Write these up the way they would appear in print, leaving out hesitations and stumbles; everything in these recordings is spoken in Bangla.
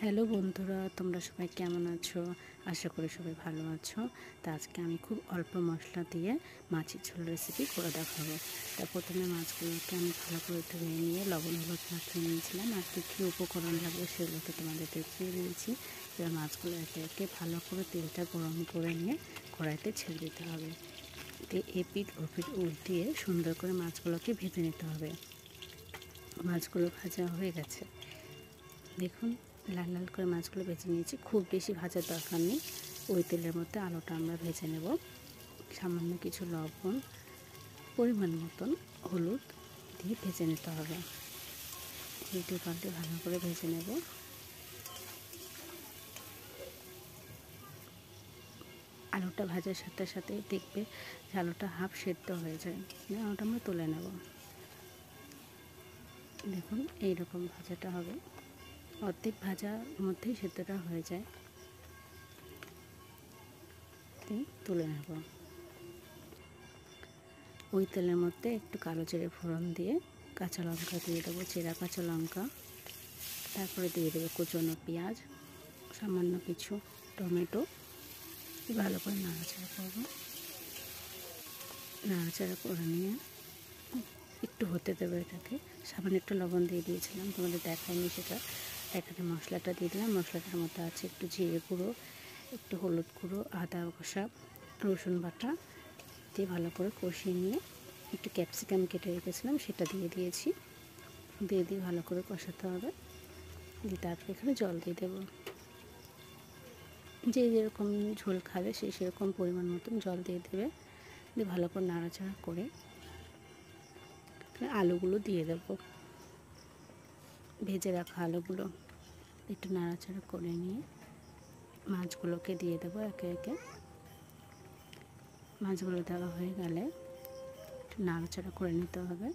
হ্যালো বন্ধুরা, তোমরা সবাই কেমন আছো? আশা করি সবাই ভালো আছো। তা আজকে আমি খুব অল্প মশলা দিয়ে মাছের ঝোল রেসিপি করে দেখাবো। তা প্রথমে মাছগুলোকে আমি ভালো করে ধুয়ে নিয়ে লবণ হলুদ মাখিয়ে নিয়েছিলাম, আর কী উপকরণ লাগবে সেগুলোকে তোমাদের দেখিয়ে দিয়েছি। এবার মাছগুলো একে একে ভালো করে তেলটা গরম করে নিয়ে কড়াইতে ছেড়ে দিতে হবে। এপিঠ ওপিঠ উল্টিয়ে সুন্দর করে মাছগুলোকে ভেজে নিতে হবে। মাছগুলো ভাজা হয়ে গেছে, দেখুন লাল লাল করে মাছগুলো ভেজে নিয়েছি। খুব বেশি ভাজার দরকার নেই, ওই তেলের মধ্যে আলুটা আমরা ভেজে নেব। সামান্য কিছু লবণ, পরিমাণ মতন হলুদ দিয়ে ভেজে নিতে হবে। উল্টে পাল্টে ভালো করে ভেজে নেব। আলুটা ভাজার সাথে সাথে দেখবে যে আলুটা হাফ সেদ্ধ হয়ে যায়, আলুটা আমরা তুলে নেব। দেখুন এইরকম ভাজাটা হবে, অর্ধেক ভাজার মধ্যেই সেদ্ধটা হয়ে যায়, তুলে নেব। ওই তেলের মধ্যে একটু কালো জিরে ফোড়ন দিয়ে কাঁচা লঙ্কা দিয়ে দেবো, চেরা কাঁচা লঙ্কা, তারপরে দিয়ে দেবো কুচনো পেঁয়াজ, সামান্য কিছু টমেটো। ভালো করে নাড়াচাড়া করবো। নাড়াচাড়া করে নিয়ে একটু হতে দেবো এটাকে। সামান্য একটু লবণ দিয়ে দিয়েছিলাম, তোমাদের দেখায়নি সেটা। এখানে মশলাটা দিয়ে দিলাম। মশলাটার মধ্যে আছে একটু জিরে গুঁড়ো, একটু হলুদ গুঁড়ো, আদা কষা, রসুন বাটা দিয়ে ভালো করে কষিয়ে নিয়ে একটু ক্যাপসিকাম কেটে রেখেছিলাম সেটা দিয়ে দিয়েছি। দিয়ে ভালো করে কষাতে হবে। দিয়ে তারপরে এখানে জল দিয়ে দেবো। যে যেরকম ঝোল খাবে সে সেরকম পরিমাণ মতন জল দিয়ে দেবে। দিয়ে ভালো করে নাড়াচাড়া করে আলুগুলো দিয়ে দেবো, ভেজে রাখা আলুগুলো। একটু নাড়াচাড়া করে নিয়ে মাছগুলোকে দিয়ে দেবো একে একে। মাছগুলো দেওয়া হয়ে গেলে একটু নাড়াচাড়া করে নিতে হবে।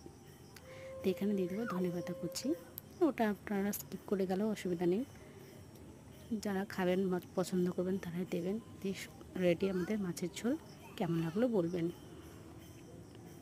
তো এখানে দিয়ে দেবো ধনেপাতা কুচি। ওটা আপনারা স্কিপ করে গেলেও অসুবিধা নেই, যারা খাবেন পছন্দ করবেন তারাই দেবেন। রেডি আমাদের মাছের ঝোল। কেমন লাগলো বলবেন।